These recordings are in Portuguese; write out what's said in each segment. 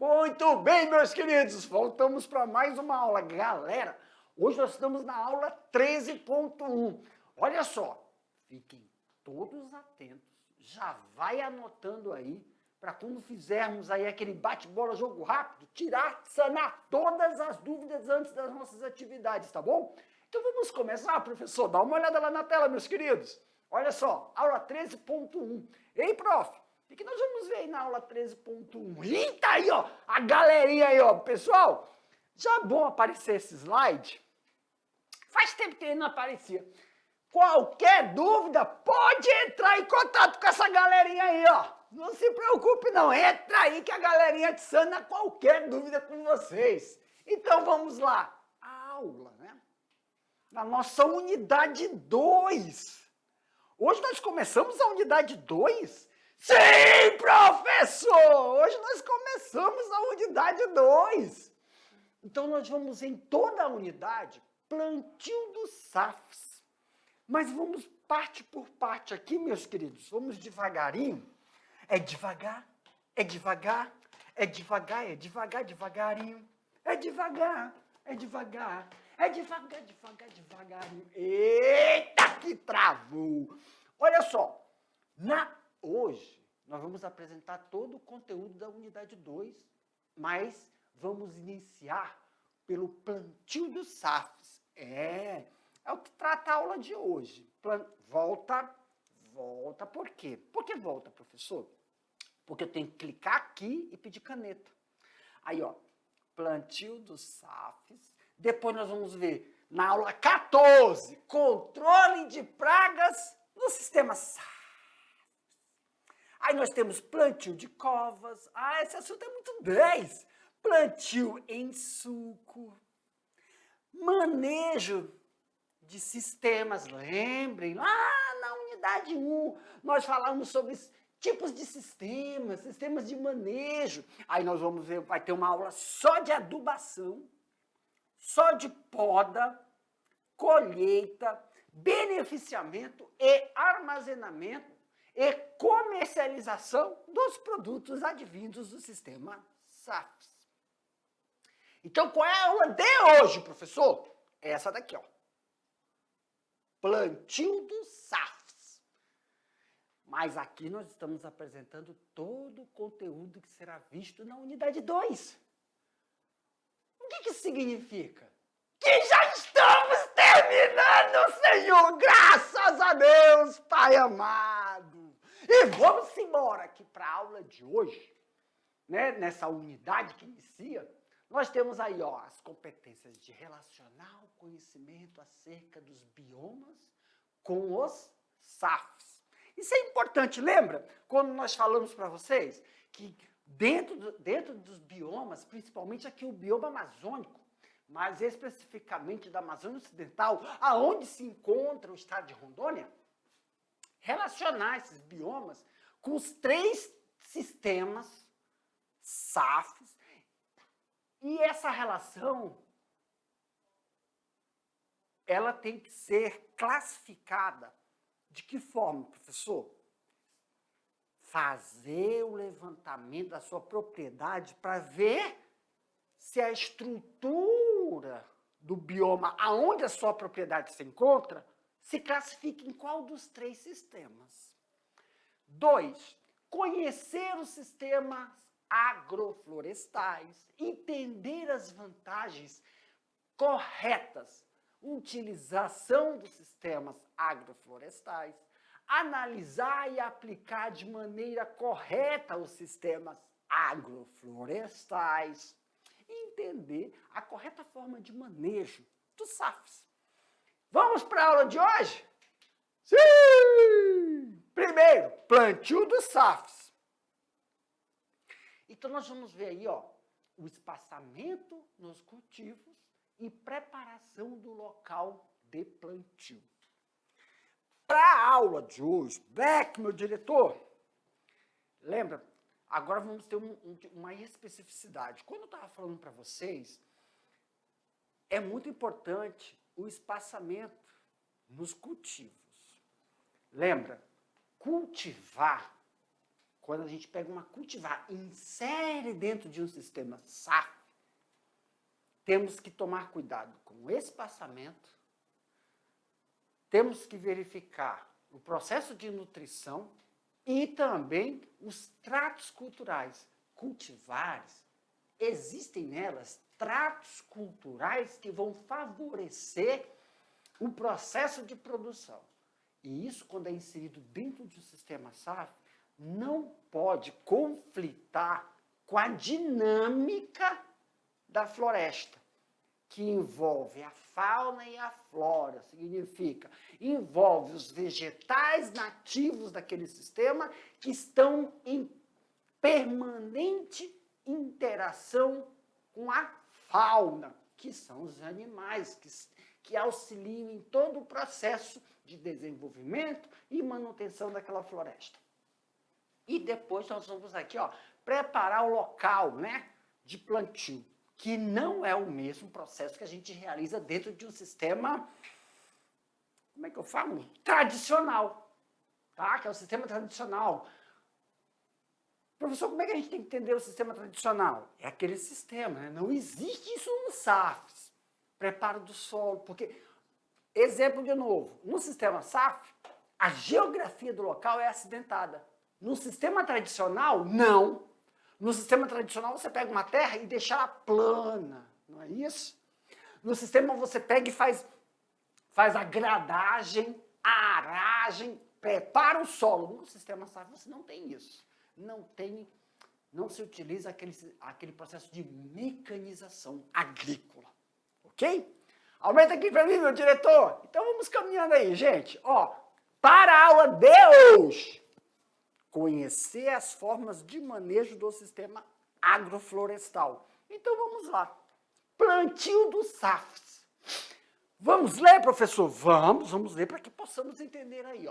Muito bem, meus queridos, voltamos para mais uma aula. Galera, hoje nós estamos na aula 13.1. Olha só, fiquem todos atentos, já vai anotando aí, para quando fizermos aí aquele bate-bola, jogo rápido, sanar todas as dúvidas antes das nossas atividades, tá bom? Então vamos começar, professor, dá uma olhada lá na tela, meus queridos. Olha só, aula 13.1. Ei, prof, o que nós vamos ver aí na aula 13.1? Eita aí, ó, a galerinha aí, ó. Pessoal, já é bom aparecer esse slide? Faz tempo que ele não aparecia. Qualquer dúvida, pode entrar em contato com essa galerinha aí, ó. Não se preocupe não, entra aí que a galerinha te sana qualquer dúvida com vocês. Então vamos lá, a aula, né? Na nossa unidade 2. Hoje nós começamos a unidade 2? Sim, professor! Hoje nós começamos a unidade 2. Então nós vamos em toda a unidade, plantio dos SAFs. Mas vamos parte por parte aqui, meus queridos. Vamos devagarinho. É devagar, é devagar, é devagar, é devagar, devagarinho. É devagar, é devagar, é devagar, devagar, devagarinho. Eita, que travou! Olha só, hoje nós vamos apresentar todo o conteúdo da unidade 2, mas vamos iniciar pelo plantio dos SAFs. É o que trata a aula de hoje. Volta, por quê? Por que volta, professor? Porque eu tenho que clicar aqui e pedir caneta. Aí, ó, plantio dos SAFs. Depois nós vamos ver na aula 14, controle de pragas no sistema SAF. Aí nós temos plantio de covas. Ah, esse assunto é muito 10. Plantio em suco. Manejo de sistemas. Lembrem, lá na unidade 1, nós falamos sobre tipos de sistemas, sistemas de manejo. Aí nós vamos ver, vai ter uma aula só de adubação, só de poda, colheita, beneficiamento e armazenamento e comercialização dos produtos advindos do sistema SAFs. Então, qual é a aula de hoje, professor? Essa daqui, ó. Plantio dos SAFs. Mas aqui nós estamos apresentando todo o conteúdo que será visto na unidade 2. O que isso significa? Que já estamos terminando, Senhor! Graças a Deus, Pai amado! E vamos embora aqui para a aula de hoje, né? Nessa unidade que inicia, nós temos aí, ó, as competências de relacionar o conhecimento acerca dos biomas com os SAFs. Isso é importante, lembra? Quando nós falamos para vocês que dentro dos biomas, principalmente aqui o bioma amazônico, mas especificamente da Amazônia Ocidental, aonde se encontra o estado de Rondônia, relacionar esses biomas com os 3 sistemas SAFs. E essa relação, ela tem que ser classificada. De que forma, professor? Fazer o levantamento da sua propriedade para ver se a estrutura do bioma aonde a sua propriedade se encontra se classifica em qual dos 3 sistemas. 2, conhecer os sistemas agroflorestais, entender as vantagens corretas, utilização dos sistemas agroflorestais, analisar e aplicar de maneira correta os sistemas agroflorestais, entender a correta forma de manejo dos SAFs. Vamos para a aula de hoje? Sim! Primeiro, plantio dos SAFs. Então, nós vamos ver aí, ó, o espaçamento nos cultivos e preparação do local de plantio. Para a aula de hoje, Beck, meu diretor, lembra? Agora vamos ter uma especificidade. Quando eu estava falando para vocês, é muito importante o espaçamento nos cultivos. Lembra? Cultivar, quando a gente pega uma cultivar e insere dentro de um sistema SAF, temos que tomar cuidado com o espaçamento, temos que verificar o processo de nutrição e também os tratos culturais. Cultivares, existem nelas tratos culturais que vão favorecer o processo de produção. E isso, quando é inserido dentro de um sistema SAF, não pode conflitar com a dinâmica da floresta, que envolve a fauna e a flora, significa, envolve os vegetais nativos daquele sistema que estão em permanente interação com a fauna, que são os animais, que auxiliam em todo o processo de desenvolvimento e manutenção daquela floresta. E depois nós vamos aqui, preparar o local, de plantio, que não é o mesmo processo que a gente realiza dentro de um sistema, como é que eu falo? Tradicional, tá? Que é o sistema tradicional. Professor, como é que a gente tem que entender o sistema tradicional? É aquele sistema, Não existe isso no SAFs. Preparo do solo, porque, exemplo de novo, no sistema SAF, a geografia do local é acidentada. No sistema tradicional, não. No sistema tradicional, você pega uma terra e deixa ela plana, não é isso? No sistema, você pega e faz a gradagem, a aragem, prepara o solo. No sistema SAF, você não tem isso. Não se utiliza aquele processo de mecanização agrícola, ok? Aumenta aqui para mim, meu diretor. Então, vamos caminhando aí, gente. Para a aula de hoje, conhecer as formas de manejo do sistema agroflorestal. Então, vamos lá. Plantio dos SAFs. Vamos ler, professor? Vamos ler para que possamos entender aí,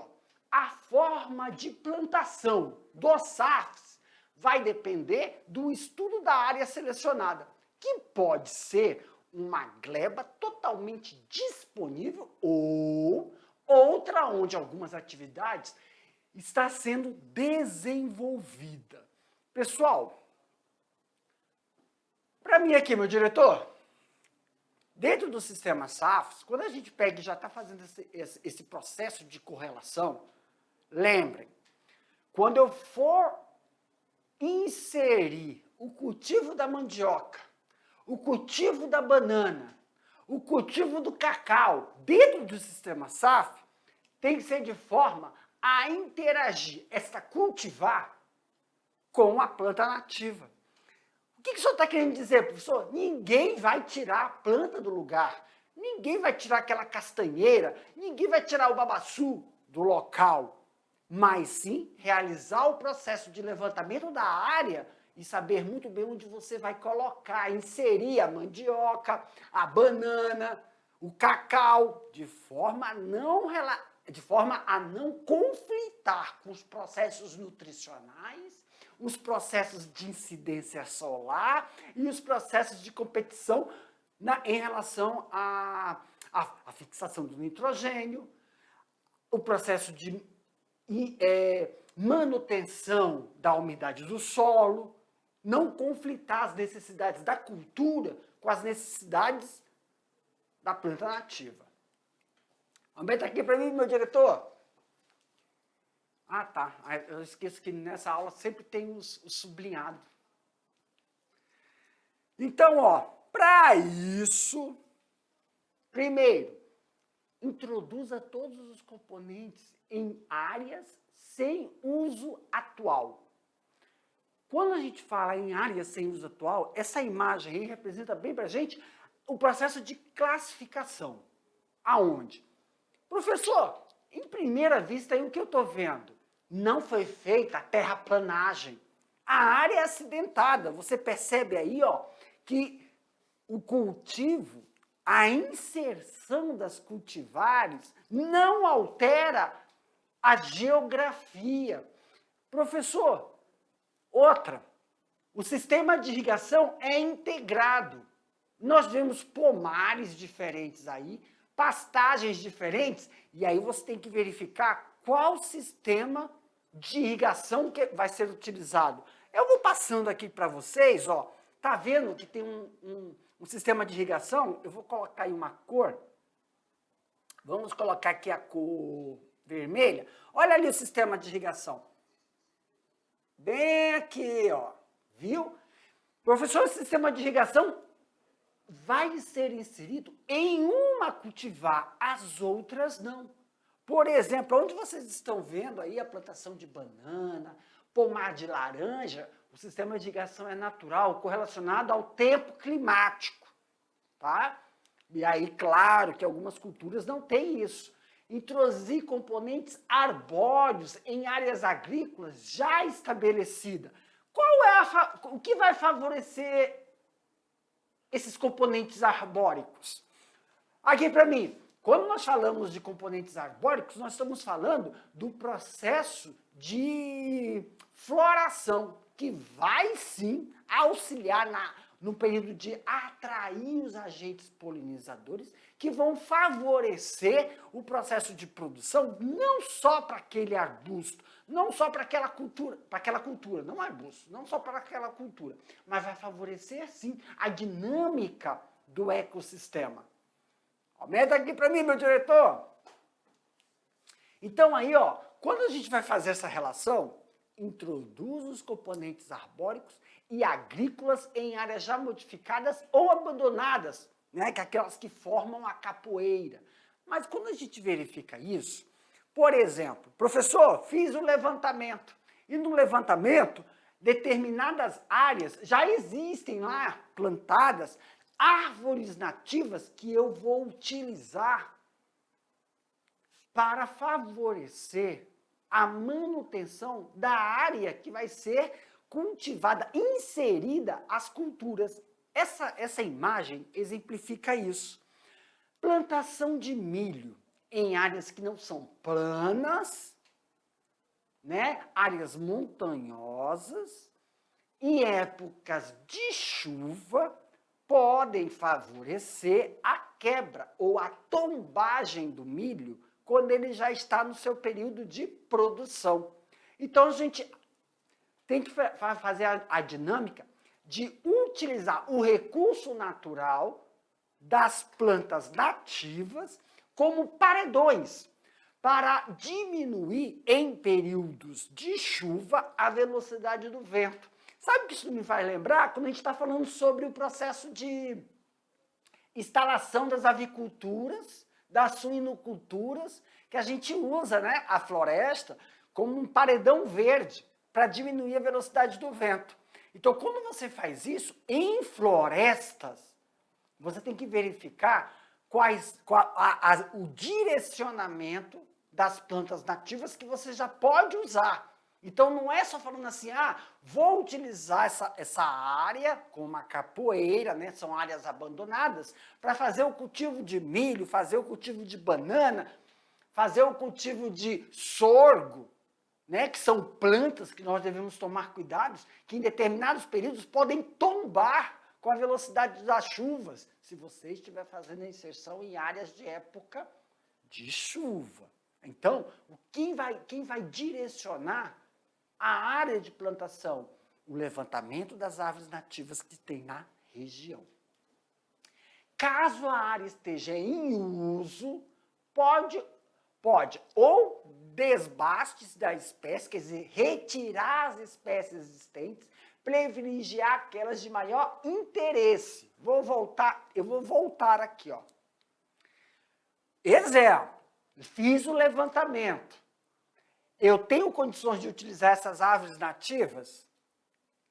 A forma de plantação dos SAFs vai depender do estudo da área selecionada, que pode ser uma gleba totalmente disponível ou outra onde algumas atividades está sendo desenvolvida. Pessoal, para mim aqui, meu diretor, dentro do sistema SAFs, quando a gente pega e já está fazendo esse processo de correlação, lembrem, quando eu for inserir o cultivo da mandioca, o cultivo da banana, o cultivo do cacau dentro do sistema SAF, tem que ser de forma a interagir, cultivar com a planta nativa. O que o senhor está querendo dizer, professor? Ninguém vai tirar a planta do lugar, ninguém vai tirar aquela castanheira, ninguém vai tirar o babaçu do local, mas sim realizar o processo de levantamento da área e saber muito bem onde você vai colocar, inserir a mandioca, a banana, o cacau, de forma a não conflitar com os processos nutricionais, os processos de incidência solar e os processos de competição em relação à fixação do nitrogênio, o processo de manutenção da umidade do solo, não conflitar as necessidades da cultura com as necessidades da planta nativa. Aumenta aqui para mim, meu diretor. Ah, tá. Eu esqueço que nessa aula sempre tem o sublinhado. Então, para isso, primeiro, introduza todos os componentes em áreas sem uso atual. Quando a gente fala em áreas sem uso atual, essa imagem aí representa bem para a gente o processo de classificação. Aonde? Professor, em primeira vista, aí o que eu estou vendo? Não foi feita a terraplanagem. A área é acidentada. Você percebe aí, que o cultivo, a inserção das cultivares não altera a geografia. Professor, Outra, o sistema de irrigação é integrado. Nós vemos pomares diferentes aí, pastagens diferentes, e aí você tem que verificar qual sistema de irrigação que vai ser utilizado. Eu vou passando aqui para vocês, ó, tá vendo que tem um sistema de irrigação? Eu vou colocar aí uma cor. Vamos colocar aqui a cor vermelha. Olha ali o sistema de irrigação. Bem aqui, ó. Viu? Professor, o sistema de irrigação vai ser inserido em uma cultivar, as outras não. Por exemplo, onde vocês estão vendo aí a plantação de banana, pomar de laranja, o sistema de irrigação é natural, correlacionado ao tempo climático, tá? E aí, claro que algumas culturas não têm isso. Introduzir componentes arbóreos em áreas agrícolas já estabelecida. O que vai favorecer esses componentes arbóricos? Aqui para mim, quando nós falamos de componentes arbóricos, nós estamos falando do processo de floração, que vai sim auxiliar no período de atrair os agentes polinizadores que vão favorecer o processo de produção não só para aquele arbusto, não só para aquela cultura, não arbusto, não só para aquela cultura, mas vai favorecer sim a dinâmica do ecossistema. Aumenta aqui para mim, meu diretor. Então aí, ó, quando a gente vai fazer essa relação, introduz os componentes arbóricos e agrícolas em áreas já modificadas ou abandonadas, né, que é aquelas que formam a capoeira. Mas quando a gente verifica isso, por exemplo, professor, fiz o levantamento, e no levantamento, determinadas áreas já existem lá plantadas árvores nativas que eu vou utilizar para favorecer a manutenção da área que vai ser cultivada, inserida às culturas. Essa imagem exemplifica isso. Plantação de milho em áreas que não são planas, né? Áreas montanhosas, em épocas de chuva, podem favorecer a quebra ou a tombagem do milho quando ele já está no seu período de produção. Então, a gente tem que fazer a dinâmica de utilizar o recurso natural das plantas nativas como paredões para diminuir em períodos de chuva a velocidade do vento. Sabe o que isso me faz lembrar? Quando a gente está falando sobre o processo de instalação das aviculturas, das suinoculturas, que a gente usa, né, a floresta como um paredão verde para diminuir a velocidade do vento. Então, quando você faz isso em florestas, você tem que verificar o direcionamento das plantas nativas que você já pode usar. Então, não é só falando assim, vou utilizar essa área como uma capoeira, né? São áreas abandonadas, para fazer o cultivo de milho, fazer o cultivo de banana, fazer o cultivo de sorgo, né? Que são plantas que nós devemos tomar cuidados, que em determinados períodos podem tombar com a velocidade das chuvas, se você estiver fazendo a inserção em áreas de época de chuva. Então, quem vai direcionar a área de plantação? O levantamento das árvores nativas que tem na região. Caso a área esteja em uso, pode ou desbastes da espécie, quer dizer, retirar as espécies existentes, privilegiar aquelas de maior interesse. Eu vou voltar aqui, ó. Exemplo, fiz o levantamento. Eu tenho condições de utilizar essas árvores nativas?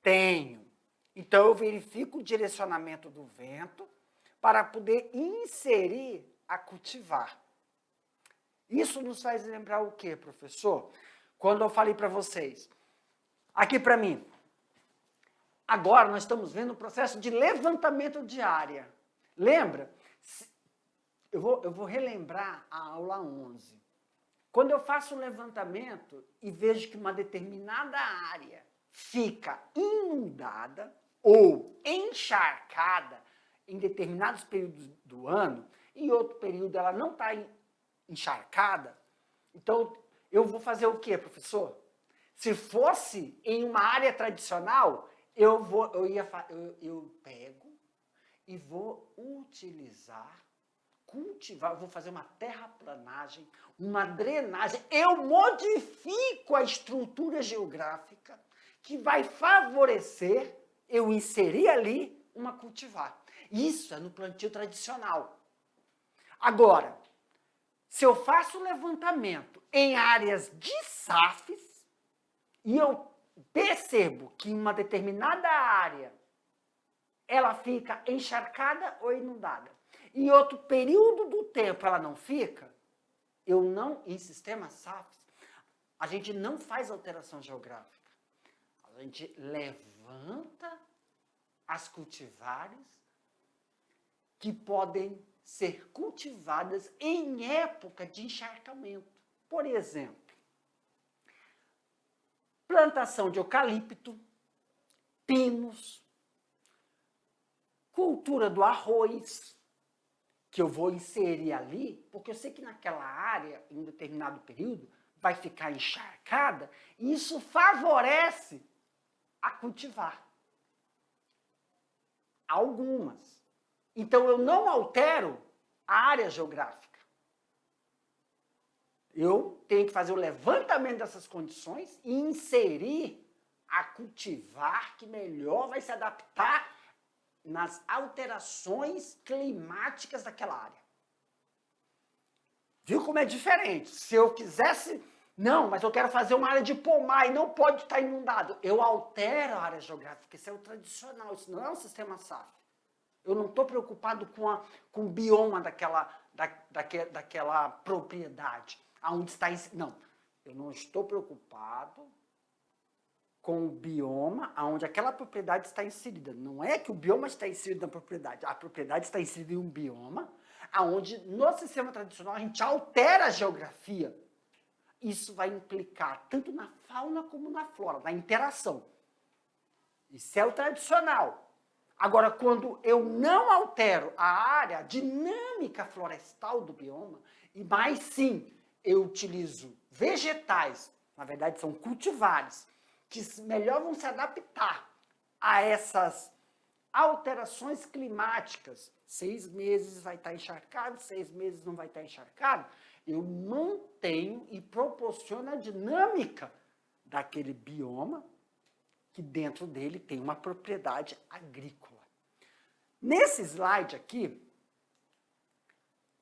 Tenho. Então, eu verifico o direcionamento do vento para poder inserir a cultivar. Isso nos faz lembrar o quê, professor? Quando eu falei para vocês, aqui para mim, agora nós estamos vendo o processo de levantamento de área. Lembra? Eu vou relembrar a aula 11. Quando eu faço um levantamento e vejo que uma determinada área fica inundada ou encharcada em determinados períodos do ano, e em outro período ela não está encharcada, então eu vou fazer o quê, professor? Se fosse em uma área tradicional, eu pego e vou cultivar, vou fazer uma terraplanagem, uma drenagem, eu modifico a estrutura geográfica que vai favorecer eu inserir ali uma cultivar. Isso é no plantio tradicional. Agora, se eu faço levantamento em áreas de SAFs e eu percebo que uma determinada área ela fica encharcada ou inundada, em outro período do tempo ela não fica, em sistema SAFs, a gente não faz alteração geográfica. A gente levanta as cultivares que podem ser cultivadas em época de encharcamento. Por exemplo, plantação de eucalipto, pinos, cultura do arroz, que eu vou inserir ali, porque eu sei que naquela área, em um determinado período, vai ficar encharcada, e isso favorece a cultivar. Algumas. Então, eu não altero a área geográfica. Eu tenho que fazer o levantamento dessas condições e inserir a cultivar que melhor vai se adaptar nas alterações climáticas daquela área. Viu como é diferente? Se eu quisesse, não, mas eu quero fazer uma área de pomar e não pode estar inundado. Eu altero a área geográfica, isso é o tradicional, isso não é um sistema SAF. Eu não estou preocupado com o bioma daquela propriedade, aonde está. Não, eu não estou preocupado com o bioma aonde aquela propriedade está inserida. Não é que o bioma está inserido na propriedade, a propriedade está inserida em um bioma aonde no sistema tradicional a gente altera a geografia. Isso vai implicar tanto na fauna como na flora, na interação. Isso é o tradicional. Agora, quando eu não altero a área dinâmica florestal do bioma, e mais sim, eu utilizo vegetais, na verdade são cultivares, que melhor vão se adaptar a essas alterações climáticas. 6 meses vai estar encharcado, 6 meses não vai estar encharcado. Eu mantenho e proporciono a dinâmica daquele bioma que dentro dele tem uma propriedade agrícola. Nesse slide aqui,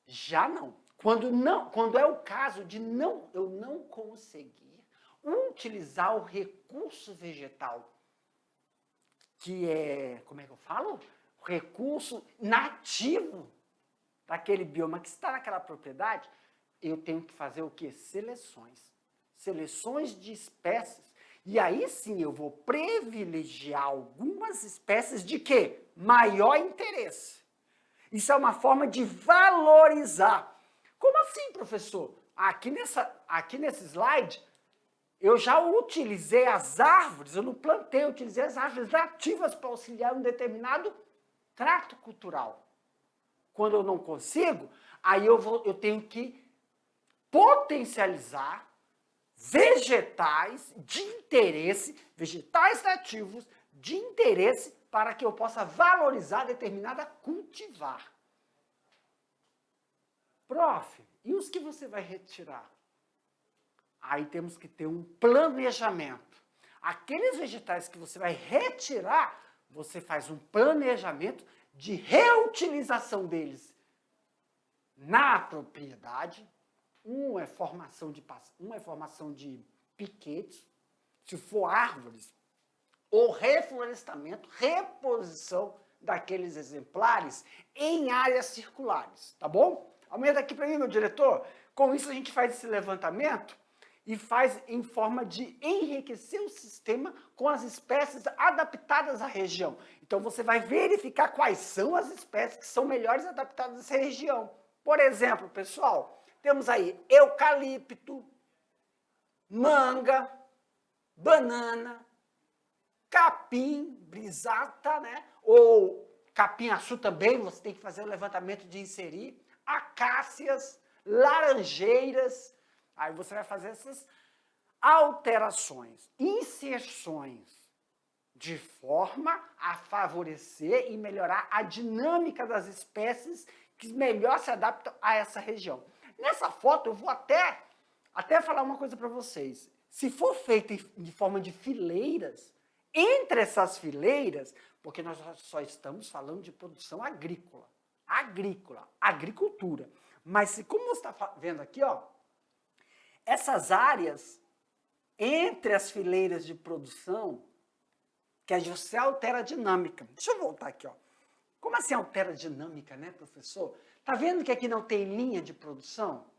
já não. Quando é o caso de eu não conseguir utilizar o recurso vegetal, que é, como é que eu falo? O recurso nativo daquele bioma que está naquela propriedade, eu tenho que fazer o quê? Seleções. Seleções de espécies. E aí sim eu vou privilegiar algumas espécies de quê? Maior interesse. Isso é uma forma de valorizar. Como assim, professor? Aqui nesse slide, eu já utilizei as árvores, eu não plantei, eu utilizei as árvores nativas para auxiliar um determinado trato cultural. Quando eu não consigo, aí eu tenho que potencializar vegetais de interesse, vegetais nativos de interesse para que eu possa valorizar determinada cultivar. Prof, e os que você vai retirar? Aí temos que ter um planejamento. Aqueles vegetais que você vai retirar, você faz um planejamento de reutilização deles na propriedade. Um é formação de piquetes, se for árvores, ou reflorestamento, reposição daqueles exemplares em áreas circulares, tá bom? Aumenta aqui para mim, meu diretor. Com isso a gente faz esse levantamento e faz em forma de enriquecer o sistema com as espécies adaptadas à região. Então você vai verificar quais são as espécies que são melhores adaptadas a essa região. Por exemplo, pessoal, temos aí eucalipto, manga, banana, capim, brisata, né? Ou capim-açu também, você tem que fazer o levantamento de inserir, acácias, laranjeiras, aí você vai fazer essas alterações, inserções, de forma a favorecer e melhorar a dinâmica das espécies que melhor se adaptam a essa região. Nessa foto eu vou até falar uma coisa para vocês. Se for feito de forma de fileiras, entre essas fileiras, porque nós só estamos falando de produção agrícola, agricultura. Mas se, como você está vendo aqui, ó, essas áreas entre as fileiras de produção, que você altera a dinâmica. Deixa eu voltar aqui, ó. Como assim altera a dinâmica, né, professor? Tá vendo que aqui não tem linha de produção?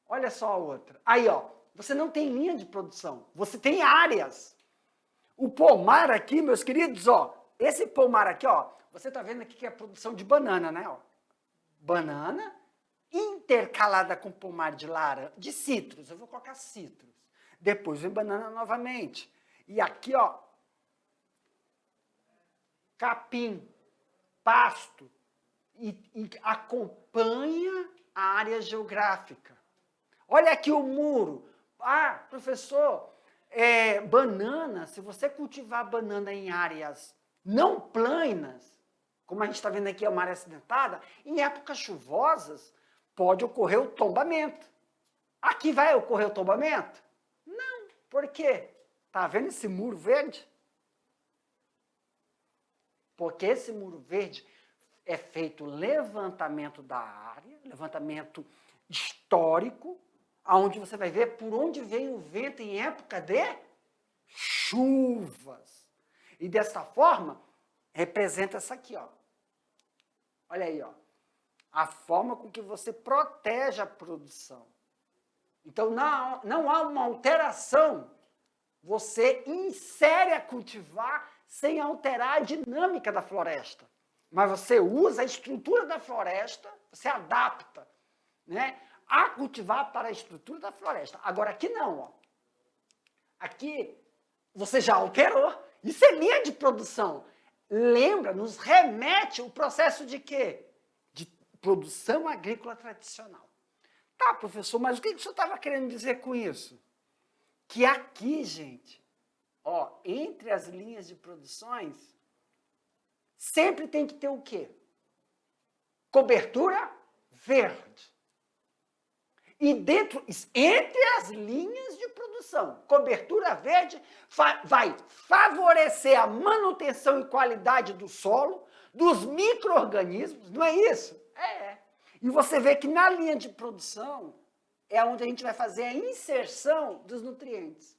Olha só a outra. Aí, ó, você não tem linha de produção, você tem áreas. O pomar aqui, meus queridos, ó, esse pomar aqui, ó, você tá vendo aqui que é a produção de banana, né, ó? Banana intercalada com pomar de laranja, de citros, eu vou colocar citros. Depois vem banana novamente. E aqui, ó, capim, pasto, e acompanha a área geográfica. Olha aqui o muro. Ah, professor, banana, se você cultivar banana em áreas não planas, como a gente está vendo aqui, é uma área acidentada, em épocas chuvosas, pode ocorrer o tombamento. Aqui vai ocorrer o tombamento? Não. Por quê? Está vendo esse muro verde? Porque esse muro verde é feito levantamento da área, levantamento histórico, onde você vai ver por onde vem o vento em época de chuvas. E dessa forma, representa essa aqui, ó. Olha aí, ó. A forma com que você protege a produção. Então, não há uma alteração. Você insere a cultivar sem alterar a dinâmica da floresta. Mas você usa a estrutura da floresta, você adapta, né, a cultivar para a estrutura da floresta. Agora, aqui não, ó. Aqui você já alterou. Isso é linha de produção. Lembra, nos remete o processo de quê? De produção agrícola tradicional. Tá, professor, mas o que o senhor estava querendo dizer com isso? Que aqui, gente, ó, entre as linhas de produções, sempre tem que ter o quê? Cobertura verde. E entre as linhas de produção, cobertura verde vai favorecer a manutenção e qualidade do solo, dos micro-organismos, não é isso? É. E você vê que na linha de produção é onde a gente vai fazer a inserção dos nutrientes.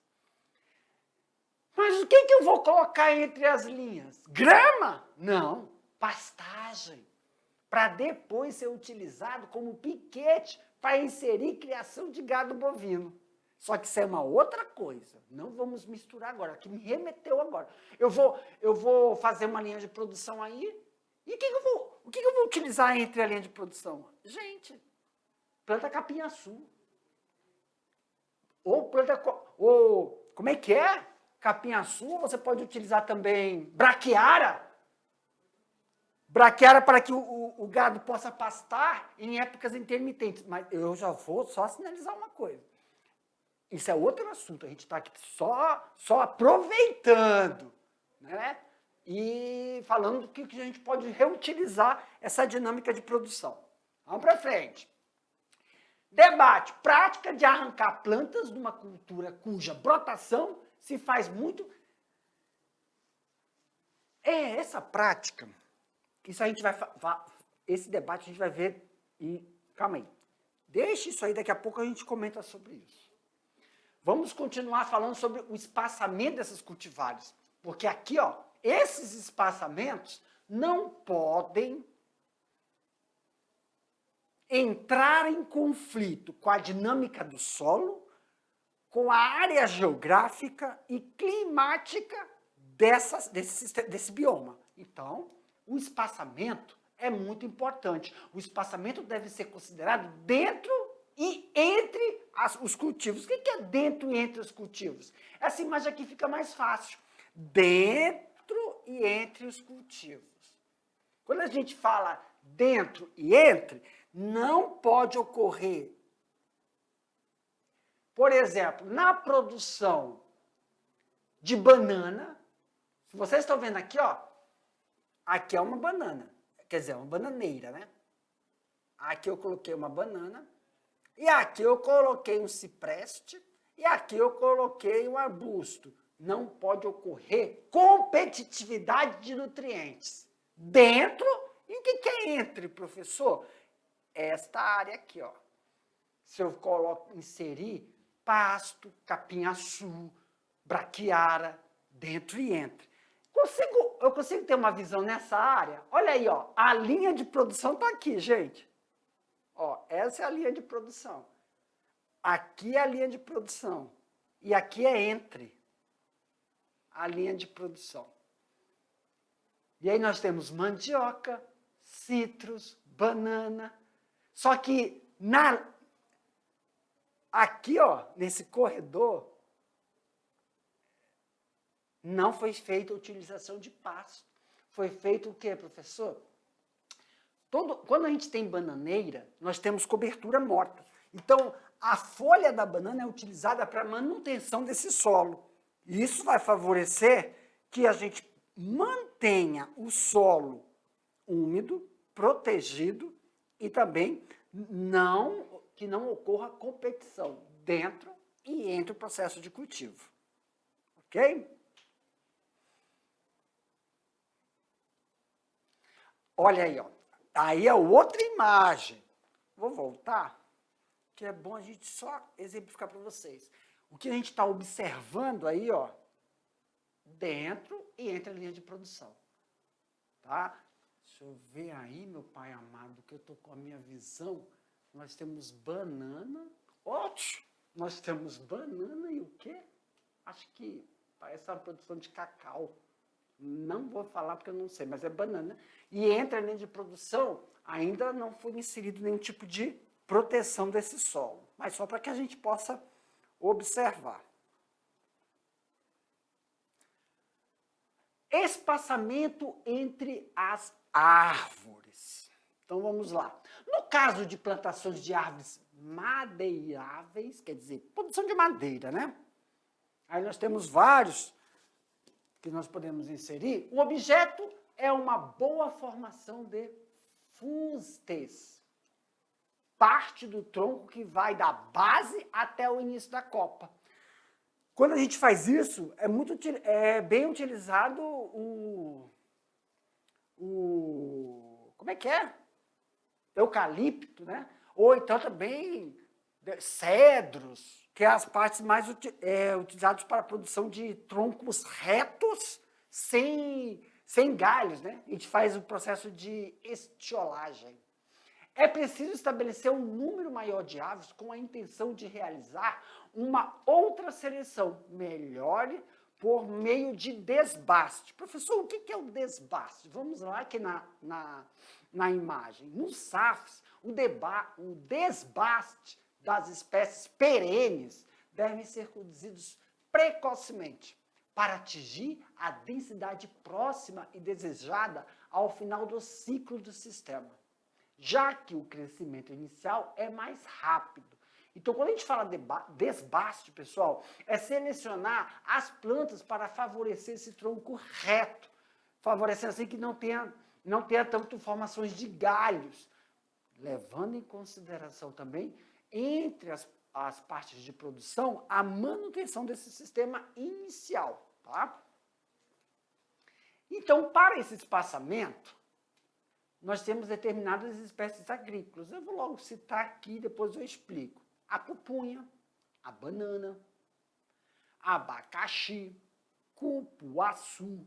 Mas o que eu vou colocar entre as linhas? Grama? Não, pastagem. Para depois ser utilizado como piquete para inserir criação de gado bovino. Só que isso é uma outra coisa. Não vamos misturar agora, que me remeteu agora. Eu vou fazer uma linha de produção aí. E o que eu vou utilizar entre a linha de produção? Gente, planta capim-açu. Ou como é que é? Capim-açu, você pode utilizar também braquiária. Braquiária para que o gado possa pastar em épocas intermitentes. Mas eu já vou só sinalizar uma coisa. Isso é outro assunto. A gente está aqui só aproveitando, né? E falando que a gente pode reutilizar essa dinâmica de produção. Vamos para frente. Debate. Prática de arrancar plantas de uma cultura cuja brotação se faz muito. É essa prática. Isso a gente vai. Esse debate a gente vai ver. E calma aí. Deixa isso aí, daqui a pouco a gente comenta sobre isso. Vamos continuar falando sobre o espaçamento dessas cultivares. Porque aqui, ó, esses espaçamentos não podem entrar em conflito com a dinâmica do solo, com a área geográfica e climática desse bioma. Então, o espaçamento é muito importante. O espaçamento deve ser considerado dentro e entre os cultivos. O que é dentro e entre os cultivos? Essa imagem aqui fica mais fácil. dentro e entre os cultivos. Quando a gente fala dentro e entre, não pode ocorrer, por exemplo, na produção de banana, se vocês estão vendo aqui, ó, aqui é uma banana, quer dizer, uma bananeira, né? Aqui eu coloquei uma banana, e aqui eu coloquei um cipreste, e aqui eu coloquei um arbusto. Não pode ocorrer competitividade de nutrientes dentro. E o que é entre, professor? Esta área aqui, ó. Se eu inserir pasto, capinhaçu, braquiara, dentro e entre. Eu consigo ter uma visão nessa área? Olha aí, ó, a linha de produção está aqui, gente. Ó, essa é a linha de produção. Aqui é a linha de produção. E aqui é entre a linha de produção. E aí nós temos mandioca, citros, banana. Só que aqui, ó, nesse corredor, não foi feita a utilização de pasto. Foi feito o quê, professor? Quando a gente tem bananeira, nós temos cobertura morta. Então, a folha da banana é utilizada para a manutenção desse solo. E isso vai favorecer que a gente mantenha o solo úmido, protegido e também que não ocorra competição dentro e entre o processo de cultivo. Ok? Olha aí, ó. Aí é outra imagem. Vou voltar, que é bom a gente só exemplificar para vocês. O que a gente está observando aí, ó, dentro e entre a linha de produção. Tá? Deixa eu ver aí, meu pai amado, que eu estou com a minha visão. Nós temos banana. Ótimo! Nós temos banana e o quê? Acho que parece uma produção de cacau. Não vou falar porque eu não sei, mas é banana. E entre a linha de produção, ainda não foi inserido nenhum tipo de proteção desse solo. Mas só para que a gente possa observar. Espaçamento entre as árvores. Então vamos lá. No caso de plantações de árvores madeiráveis, quer dizer, produção de madeira, né? Aí nós temos vários que nós podemos inserir. O objeto é uma boa formação de fustes. Parte do tronco que vai da base até o início da copa. Quando a gente faz isso, é bem utilizado como é que é? Eucalipto, né? Ou então também cedros, que é as partes mais utilizadas para a produção de troncos retos sem galhos, né? A gente faz o processo de estiolagem. É preciso estabelecer um número maior de aves com a intenção de realizar uma outra seleção, melhor por meio de desbaste. Professor, o que é o desbaste? Vamos lá aqui na imagem. Nos SAFs, o desbaste das espécies perenes devem ser conduzidos precocemente para atingir a densidade próxima e desejada ao final do ciclo do sistema, já que o crescimento inicial é mais rápido. Então, quando a gente fala de desbaste, pessoal, é selecionar as plantas para favorecer esse tronco reto, favorecendo assim que não tenha tanto formações de galhos, levando em consideração também, entre as partes de produção, a manutenção desse sistema inicial. Tá? Então, para esse espaçamento, nós temos determinadas espécies agrícolas. Eu vou logo citar aqui, depois eu explico. A pupunha, a banana, abacaxi, cupuaçu.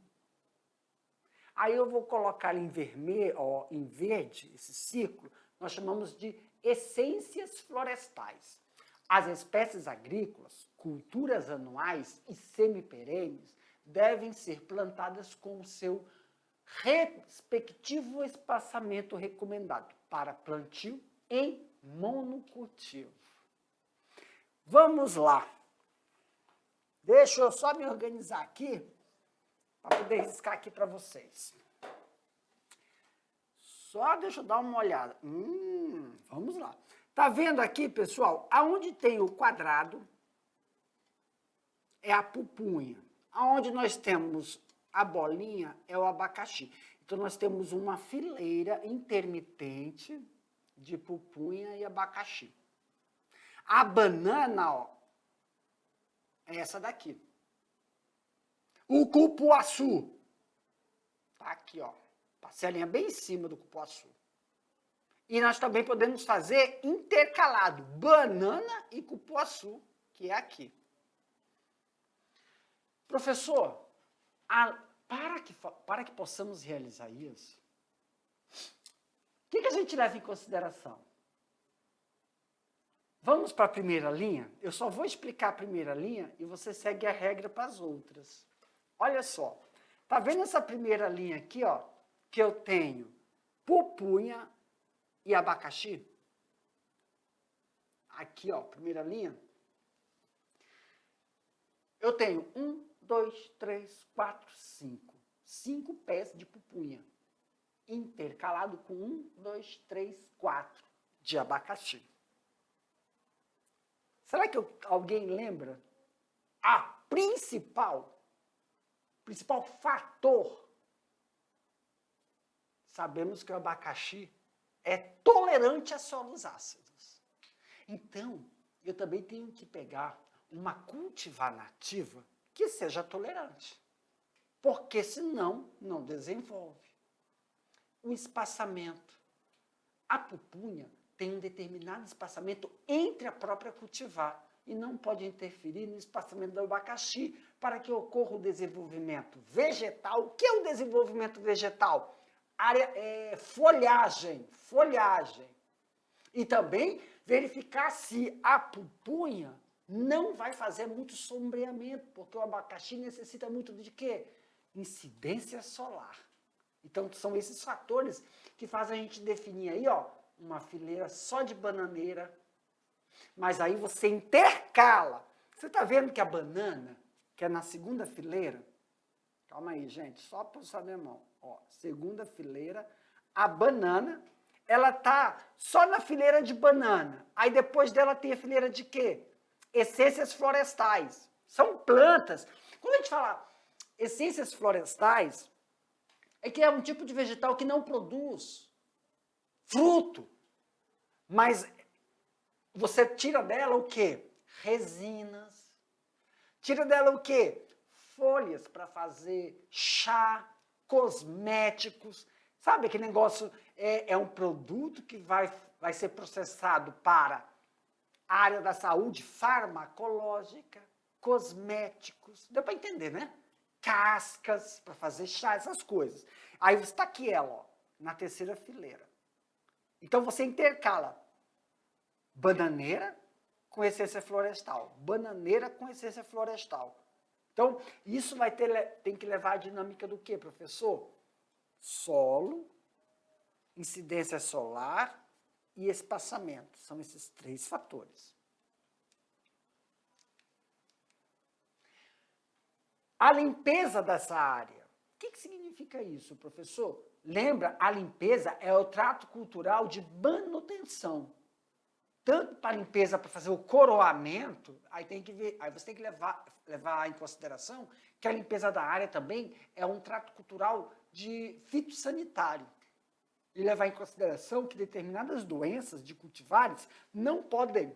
Aí eu vou colocar em vermelho, ó, em verde, esse círculo, nós chamamos de essências florestais. As espécies agrícolas, culturas anuais e semiperenes devem ser plantadas com o seu respectivo espaçamento recomendado para plantio em monocultivo. Vamos lá. Deixa eu só me organizar aqui para poder riscar aqui para vocês. Só deixa eu dar uma olhada. Vamos lá. Tá vendo aqui, pessoal? Aonde tem o quadrado é a pupunha. Aonde nós temos a bolinha é o abacaxi. Então, nós temos uma fileira intermitente de pupunha e abacaxi. A banana, ó, é essa daqui. O cupuaçu tá aqui, ó. Passei a linha bem em cima do cupuaçu. E nós também podemos fazer intercalado, banana e cupuaçu, que é aqui. Professor, para que possamos realizar isso, o que a gente leva em consideração? Vamos para a primeira linha? Eu só vou explicar a primeira linha e você segue a regra para as outras. Olha só, tá vendo essa primeira linha aqui, ó? Que eu tenho pupunha e abacaxi? Aqui, ó, primeira linha. Eu tenho 1, 2, 3, 4, 5. 5 pés de pupunha. Intercalado com 1, 2, 3, 4 de abacaxi. Será que alguém lembra? A principal fator, sabemos que o abacaxi é tolerante a solos ácidos. Então, eu também tenho que pegar uma cultivar nativa que seja tolerante, porque senão não desenvolve. O espaçamento. A pupunha tem um determinado espaçamento entre a própria cultivar e não pode interferir no espaçamento do abacaxi para que ocorra o desenvolvimento vegetal. O que é o desenvolvimento vegetal? Folhagem. E também verificar se a pupunha não vai fazer muito sombreamento, porque o abacaxi necessita muito de quê? Incidência solar. Então, são esses fatores que fazem a gente definir aí, ó, uma fileira só de bananeira, mas aí você intercala. Você está vendo que a banana, que é na segunda fileira, calma aí, gente, só para saber a mão, ó, segunda fileira, a banana, ela tá só na fileira de banana, aí depois dela tem a fileira de quê? Essências florestais, são plantas. Quando a gente fala essências florestais, é que é um tipo de vegetal que não produz fruto, mas você tira dela o quê? Resinas. Tira dela o quê? Folhas para fazer chá, cosméticos. Sabe aquele negócio? É um produto que vai ser processado para a área da saúde farmacológica, cosméticos. Deu para entender, né? Cascas para fazer chá, essas coisas. Aí está aqui ela, ó, na terceira fileira. Então, você intercala bananeira com essência florestal. Bananeira com essência florestal. Então, isso tem que levar a dinâmica do quê, professor? Solo, incidência solar e espaçamento. São esses 3 fatores. A limpeza dessa área. O que significa isso, professor? Lembra, a limpeza é o trato cultural de manutenção. Tanto para a limpeza, para fazer o coroamento, aí você tem que levar em consideração que a limpeza da área também é um trato cultural de fitossanitário. E levar em consideração que determinadas doenças de cultivares não podem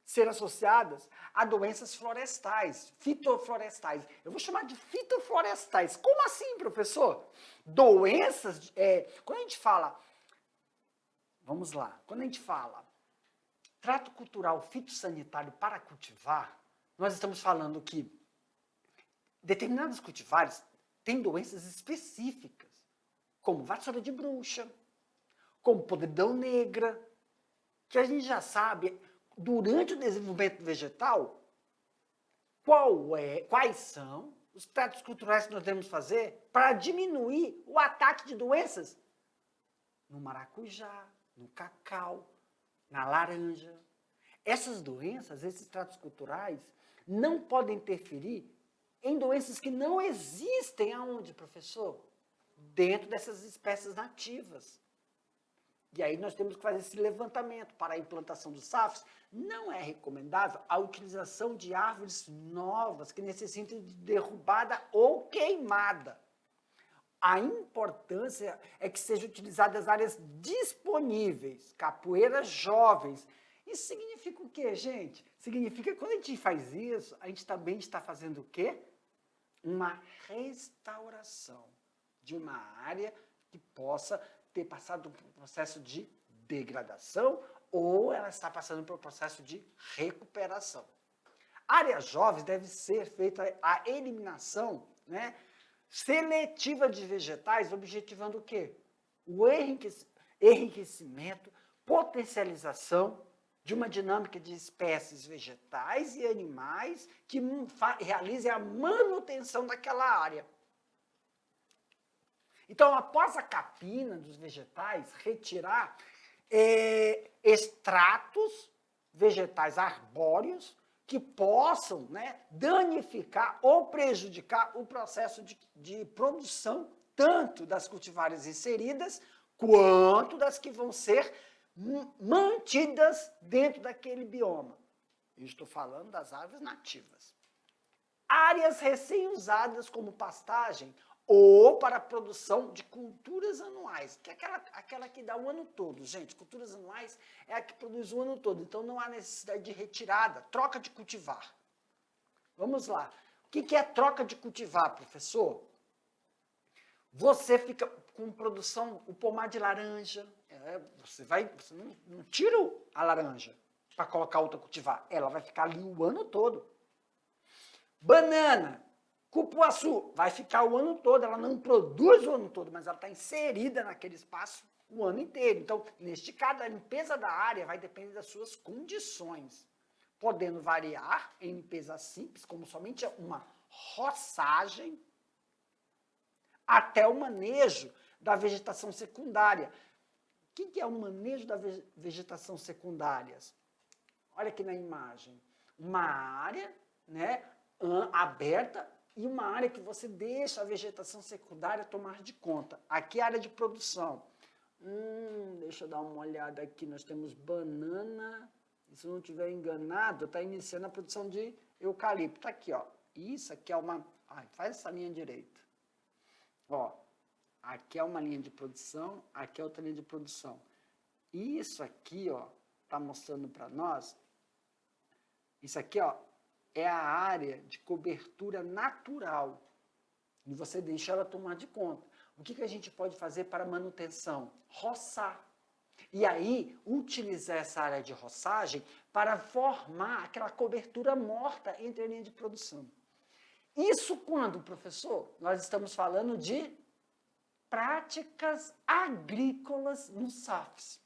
ser associadas a doenças florestais, fitoflorestais. Eu vou chamar de fitoflorestais. Como assim, professor? Doenças, quando a gente fala, vamos lá, quando a gente fala trato cultural fitossanitário para cultivar, nós estamos falando que determinados cultivares têm doenças específicas, como vassoura de bruxa, como podridão negra, que a gente já sabe, durante o desenvolvimento vegetal, quais são os tratos culturais que nós devemos fazer para diminuir o ataque de doenças no maracujá, no cacau, na laranja. Essas doenças, esses tratos culturais, não podem interferir em doenças que não existem aonde, professor? Dentro dessas espécies nativas. E aí nós temos que fazer esse levantamento. Para a implantação dos SAFs, não é recomendável a utilização de árvores novas que necessitem de derrubada ou queimada. A importância é que sejam utilizadas áreas disponíveis, capoeiras jovens. Isso significa o quê, gente? Significa que quando a gente faz isso, a gente também está fazendo o quê? Uma restauração de uma área que possa ter passado por um processo de degradação ou ela está passando por um processo de recuperação. Áreas jovens deve ser feita a eliminação, né, seletiva de vegetais, objetivando o quê? O enriquecimento, potencialização de uma dinâmica de espécies vegetais e animais que realize a manutenção daquela área. Então, após a capina dos vegetais, retirar extratos vegetais arbóreos que possam, né, danificar ou prejudicar o processo de produção, tanto das cultivares inseridas, quanto das que vão ser mantidas dentro daquele bioma. Eu estou falando das árvores nativas. Áreas recém-usadas como pastagem ou para a produção de culturas anuais, que é aquela que dá o ano todo. Gente, culturas anuais é a que produz o ano todo, então não há necessidade de retirada, troca de cultivar. Vamos lá. O que é troca de cultivar, professor? Você fica com produção, o pomar de laranja, você não tira a laranja para colocar outra cultivar, ela vai ficar ali o ano todo. Banana, cupuaçu, vai ficar o ano todo, ela não produz o ano todo, mas ela está inserida naquele espaço o ano inteiro. Então, neste caso, a limpeza da área vai depender das suas condições, podendo variar em limpeza simples, como somente uma roçagem, até o manejo da vegetação secundária. O que é o manejo da vegetação secundária? Olha aqui na imagem. Uma área, né, aberta e uma área que você deixa a vegetação secundária tomar de conta. Aqui é a área de produção. Deixa eu dar uma olhada aqui. Nós temos banana. E se eu não estiver enganado, está iniciando a produção de eucalipto. Tá aqui, ó. Isso aqui é uma... faz essa linha direita. Ó, aqui é uma linha de produção, aqui é outra linha de produção. Isso aqui, ó, tá mostrando para nós, isso aqui, ó, é a área de cobertura natural. E você deixa ela tomar de conta. O que a gente pode fazer para manutenção? Roçar. E aí, utilizar essa área de roçagem para formar aquela cobertura morta entre a linha de produção. Isso quando, professor? Nós estamos falando de práticas agrícolas no SAFs.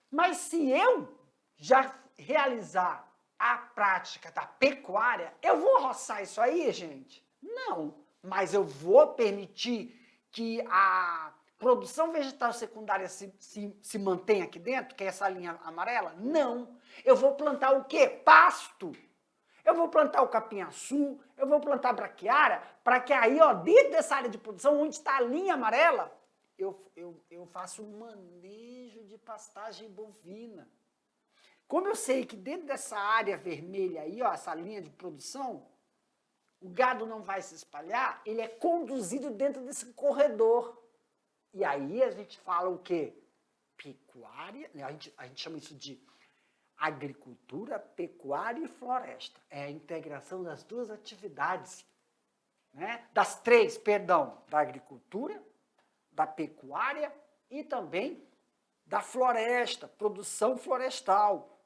Mas se eu já realizar a prática da pecuária, eu vou roçar isso aí, gente? Não, mas eu vou permitir que a produção vegetal secundária se mantenha aqui dentro, que é essa linha amarela? Não. Eu vou plantar o quê? Pasto. Eu vou plantar o capim-açu, eu vou plantar a braquiária, para que aí, ó, dentro dessa área de produção, onde está a linha amarela, eu faço um manejo de pastagem bovina. Como eu sei que dentro dessa área vermelha aí, ó, essa linha de produção, o gado não vai se espalhar, ele é conduzido dentro desse corredor. E aí a gente fala o quê? Pecuária, a gente chama isso de agricultura, pecuária e floresta. É a integração das duas atividades, né? Das três, perdão, da agricultura, da pecuária e também da floresta, produção florestal.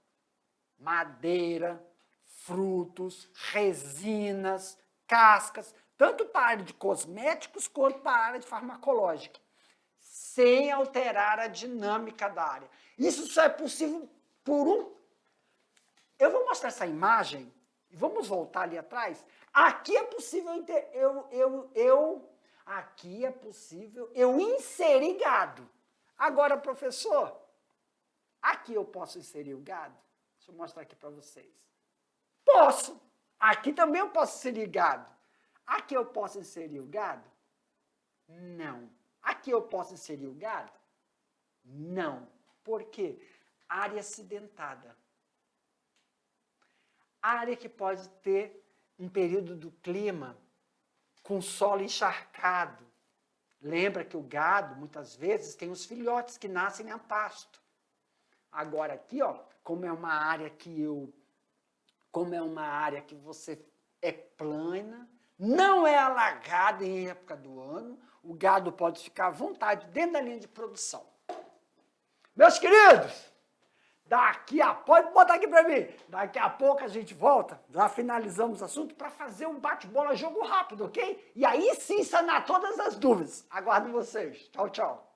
Madeira, frutos, resinas, cascas, tanto para a área de cosméticos quanto para a área de farmacológica, sem alterar a dinâmica da área. Isso só é possível por um... Eu vou mostrar essa imagem, e vamos voltar ali atrás. Aqui é possível aqui é possível eu inserir gado. Agora, professor, aqui eu posso inserir o gado? Deixa eu mostrar aqui para vocês. Posso. Aqui também eu posso inserir gado. Aqui eu posso inserir o gado? Não. Aqui eu posso inserir o gado? Não. Por quê? Área acidentada. Área que pode ter um período do clima com solo encharcado. Lembra que o gado, muitas vezes, tem os filhotes que nascem a pasto. Agora aqui, ó, como é uma área que você é plana, não é alagada em época do ano, o gado pode ficar à vontade dentro da linha de produção. Meus queridos, pode botar aqui para mim, daqui a pouco a gente volta, já finalizamos o assunto para fazer um bate-bola, jogo rápido, ok? E aí sim sanar todas as dúvidas. Aguardo vocês. Tchau, tchau.